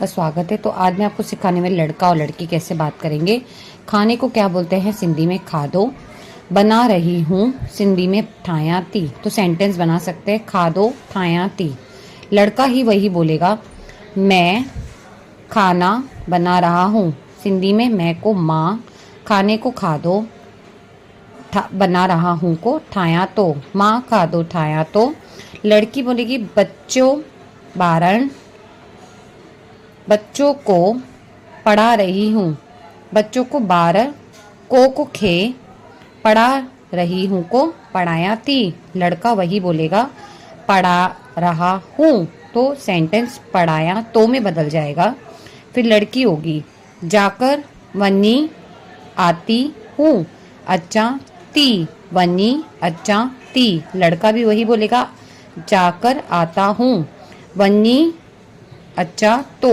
का स्वागत है। तो आज मैं आपको सिखाने में लड़का और लड़की कैसे बात करेंगे। खाने को क्या बोलते हैं सिंधी में? खादो। बना रही हूँ सिंधी में ठाया थी। तो सेंटेंस बना सकते हैं खादो ठाया थी। लड़का ही वही बोलेगा मैं खाना बना रहा हूँ। सिंधी में मैं को माँ, खाने को खादो, बना रहा हूँ को ठाया तो, माँ खादो ठाया तो। लड़की बोलेगी बच्चों बारण, बच्चों को पढ़ा रही हूँ। बच्चों को बार, को खे, पढ़ा रही हूँ को पढ़ाया थी। लड़का वही बोलेगा पढ़ा रहा हूँ। तो सेंटेंस पढ़ाया तो में बदल जाएगा। फिर लड़की होगी जाकर वनी आती हूँ, अच्छा ती, वनी अच्छा ती। लड़का भी वही बोलेगा जाकर आता हूँ, वनी अच्छा तो।